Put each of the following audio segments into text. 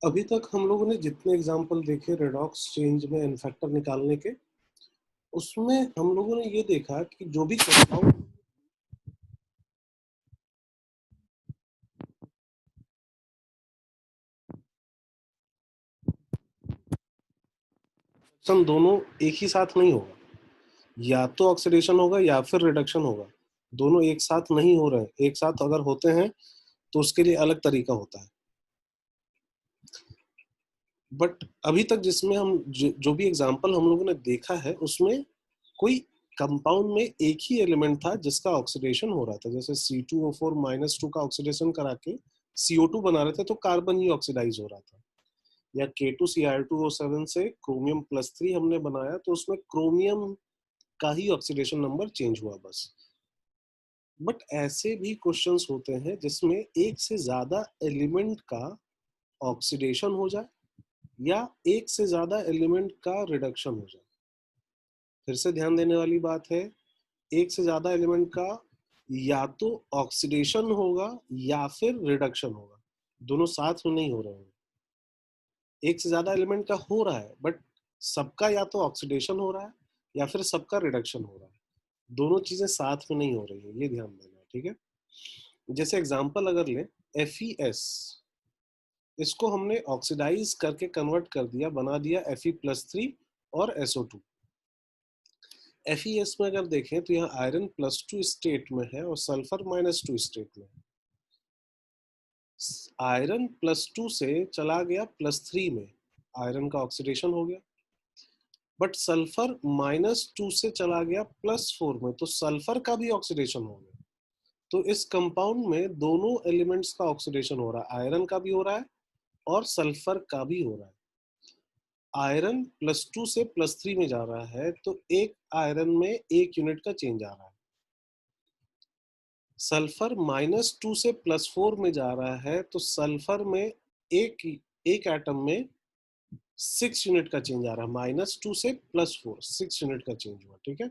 अभी तक हम लोगों ने जितने एग्जाम्पल देखे रेडॉक्स चेंज में एन फैक्टर निकालने के, उसमें हम लोगों ने ये देखा कि जो भी कंपाउंड दोनों एक ही साथ नहीं होगा, या तो ऑक्सीडेशन होगा या फिर रिडक्शन होगा। दोनों एक साथ नहीं हो रहे हैं, एक साथ अगर होते हैं तो उसके लिए अलग तरीका होता है। बट अभी तक जिसमें हम जो भी एग्जाम्पल हम लोगों ने देखा है उसमें कोई कंपाउंड में एक ही एलिमेंट था जिसका ऑक्सीडेशन हो रहा था। जैसे C2O4 -2 का ऑक्सीडेशन करा के CO2 बना रहे थे तो कार्बन ही ऑक्सीडाइज हो रहा था, या K2Cr2O7 से क्रोमियम +3 हमने बनाया तो उसमें क्रोमियम का ही ऑक्सीडेशन नंबर चेंज हुआ बस। बट ऐसे भी क्वेश्चंस होते हैं जिसमें एक से ज्यादा एलिमेंट का ऑक्सीडेशन हो जाए या एक से ज्यादा एलिमेंट का रिडक्शन हो जाए। फिर से ध्यान देने वाली बात है, एक से ज्यादा एलिमेंट का या तो ऑक्सीडेशन होगा या फिर रिडक्शन होगा, दोनों साथ में नहीं हो रहे हैं। एक से ज्यादा एलिमेंट का हो रहा है बट सबका या तो ऑक्सीडेशन हो रहा है या फिर सबका रिडक्शन हो रहा है, दोनों चीजें साथ में नहीं हो रही है, ये ध्यान देना है, ठीक है। जैसे एग्जांपल अगर ले FeS, इसको हमने ऑक्सीडाइज करके कन्वर्ट कर दिया, बना दिया Fe+3 और SO2। FeS में अगर देखें तो यहाँ आयरन +2 स्टेट में है और सल्फर -2 स्टेट में है। आयरन +2 से चला गया +3 में, आयरन का ऑक्सीडेशन हो गया। बट सल्फर -2 से चला गया +4 में, तो सल्फर का भी ऑक्सीडेशन हो गया। तो इस कंपाउंड में दोनों एलिमेंट्स का ऑक्सीडेशन हो रहा है, आयरन का भी हो रहा है और सल्फर का भी हो रहा है। आयरन +2 से +3 में जा रहा है तो एक आयरन में 1 यूनिट का चेंज आ रहा है। सल्फर -2 से +4 में जा रहा है तो सल्फर में एक एटम में 6 यूनिट का चेंज आ रहा है। -2 से +4 6 यूनिट का चेंज हुआ, ठीक है।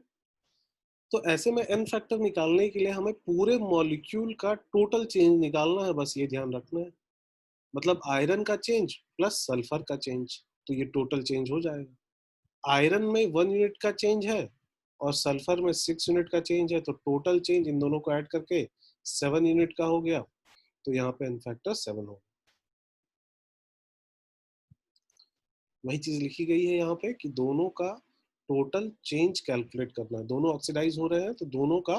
तो ऐसे में एन फैक्टर निकालने के लिए हमें पूरे मॉलिक्यूल का टोटल चेंज निकालना है, बस ये ध्यान रखना है। मतलब आयरन का चेंज प्लस सल्फर का चेंज, तो ये टोटल चेंज हो जाएगा। आयरन में 1 यूनिट का चेंज है और सल्फर में 6 यूनिट का चेंज है, तो टोटल चेंज इन दोनों को ऐड करके 7 यूनिट का हो गया। तो यहाँ पे एन फैक्टर 7 हो। वही चीज लिखी गई है यहाँ पे कि दोनों का टोटल चेंज कैलकुलेट करना है। दोनों ऑक्सीडाइज हो रहे हैं तो दोनों का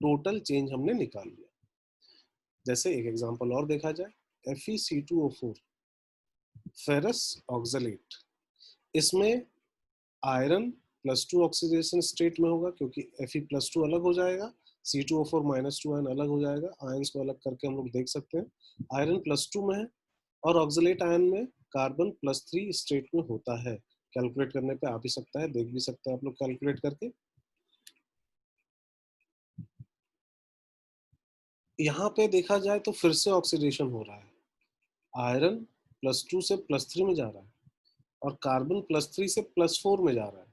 टोटल चेंज हमने निकाल लिया। जैसे एक एग्जांपल और देखा जाए, FeC2O4 फेरस ऑक्सलेट, इसमें आयरन +2 ऑक्सीडेशन स्टेट में होगा क्योंकि Fe+2 अलग हो जाएगा, C2O4 -2 आयन अलग हो जाएगा। आयन्स को अलग करके हम लोग देख सकते हैं। आयरन +2 में है और ऑक्सलेट आयन में कार्बन +3 स्टेट में होता है। कैलकुलेट करने पे आ भी सकता है, देख भी सकते हैं आप लोग कैलकुलेट करके। यहाँ पे देखा जाए तो फिर से ऑक्सीडेशन हो रहा है, आयरन +2 से +3 में जा रहा है और कार्बन +3 से +4 में जा रहा है,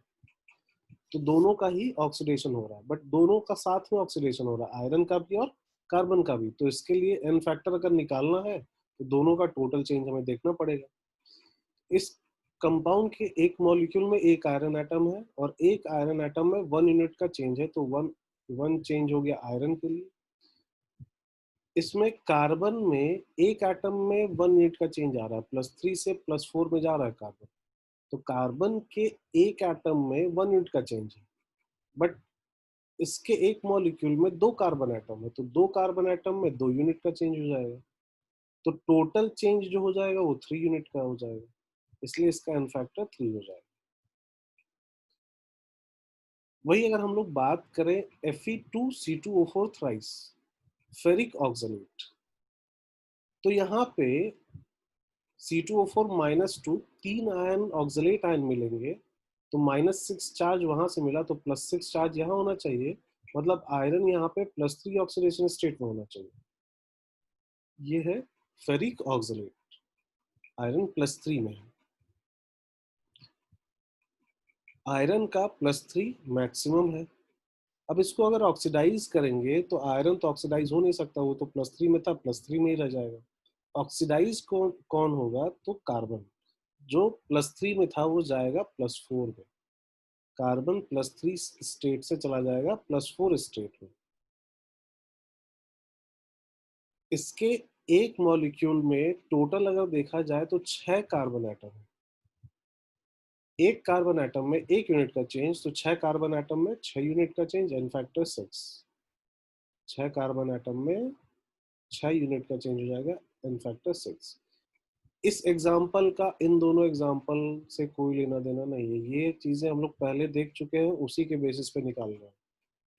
तो दोनों का ही ऑक्सीडेशन हो रहा है। बट दोनों का साथ में ऑक्सीडेशन हो रहा है, आयरन का भी और कार्बन का भी। तो इसके लिए एन फैक्टर अगर निकालना है तो दोनों का टोटल चेंज हमें देखना पड़ेगा। इस कंपाउंड के एक मॉलिक्यूल में एक आयरन एटम है और एक आयरन एटम में 1 यूनिट का चेंज है, तो 1 चेंज हो गया आयरन के लिए। इसमें कार्बन में एक एटम में 1 यूनिट का चेंज आ रहा है, +3 से +4 में जा रहा है कार्बन, तो कार्बन के एक एटम में 1 यूनिट का चेंज है। बट इसके एक मॉलिक्यूल में 2 कार्बन एटम है, तो 2 कार्बन एटम में 2 यूनिट का चेंज हो जाएगा, तो टोटल चेंज जो हो जाएगा वो 3 यूनिट का हो जाएगा, इसलिए इसका एन फैक्टर 3 हो जाएगा। वही अगर हम लोग बात करें Fe2C2O4 थ्राइस फेरिक ऑक्सलेट, तो यहाँ पे C2O4 -2 तीन आयन ऑक्सलेट आयन मिलेंगे, तो -6 चार्ज वहां से मिला तो +6 चार्ज यहाँ होना चाहिए, मतलब आयरन यहाँ पे +3 ऑक्सीडेशन स्टेट में होना चाहिए। ये है फेरिक ऑक्सलेट, आयरन +3 में है। आयरन का +3 मैक्सिमम है। अब इसको अगर ऑक्सीडाइज करेंगे तो आयरन तो ऑक्सीडाइज हो नहीं सकता, वो तो +3 में था, +3 में ही रह जाएगा। ऑक्सीडाइज कौन होगा, तो कार्बन। जो +3 में था वो जाएगा +4 में, कार्बन +3 स्टेट से चला जाएगा +4 स्टेट में। इसके एक मॉलिक्यूल में टोटल अगर देखा जाए तो 6 कार्बन एटम है। एक कार्बन एटम में 1 यूनिट का चेंज, तो 6 कार्बन एटम में 6 यूनिट का change, N factor 6। 6 carbon atom में 6 यूनिट का चेंज हो जाएगा, एन फैक्टर 6। इस एग्जाम्पल का इन दोनों एग्जाम्पल से कोई लेना देना नहीं है, ये चीजें हम लोग पहले देख चुके हैं, उसी के बेसिस पे निकाल रहे हैं।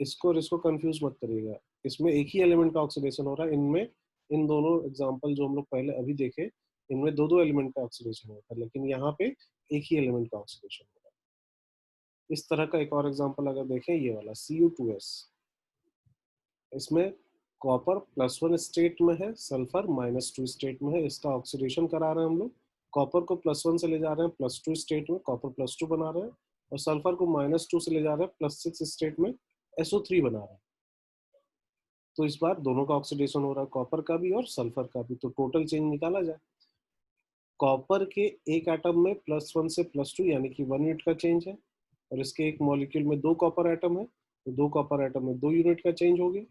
इसको और इसको कंफ्यूज मत करिएगा, इसमें एक ही एलिमेंट का ऑक्सीडेशन हो रहा है। इनमें इन दोनों एग्जाम्पल जो हम लोग पहले अभी देखे, इनमें दो दो एलिमेंट का ऑक्सीडेशन होता है, लेकिन यहाँ पे एक ही एलिमेंट का ऑक्सीडेशन हो रहा है। इस तरह का एक और एग्जाम्पल अगर देखें, ये वाला Cu2s, इसमें कॉपर +1 स्टेट में है, सल्फर -2 स्टेट में है। इसका ऑक्सीडेशन करा रहे हैं हम लोग, कॉपर को +1 से ले जा रहे हैं +2 स्टेट में, कॉपर +2 बना रहे हैं, और सल्फर को -2 से ले जा रहे हैं +6 स्टेट में, SO3 बना रहे हैं। तो इस बार दोनों का ऑक्सीडेशन हो रहा है, कॉपर का भी और सल्फर का भी। तो टोटल चेंज निकाला जाए, कॉपर के एक एटम में +1 से +2 यानी कि 1 यूनिट का चेंज है, और इसके एक मॉलिक्यूल में 2 कॉपर एटम है, तो 2 कॉपर एटम में 2 यूनिट का चेंज हो गया।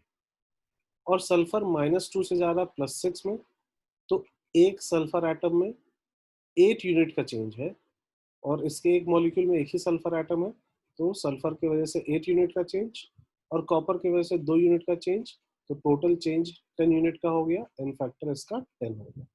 और सल्फर -2 से जा रहा है +6 में, तो एक सल्फर एटम में 8 यूनिट का चेंज है, और इसके एक मॉलिक्यूल में एक ही सल्फर एटम है, तो सल्फर की वजह से 8 यूनिट का चेंज, और कॉपर की वजह से 2 यूनिट का चेंज, तो टोटल चेंज 10 यूनिट का हो गया, एन फैक्टर इसका 10 हो गया।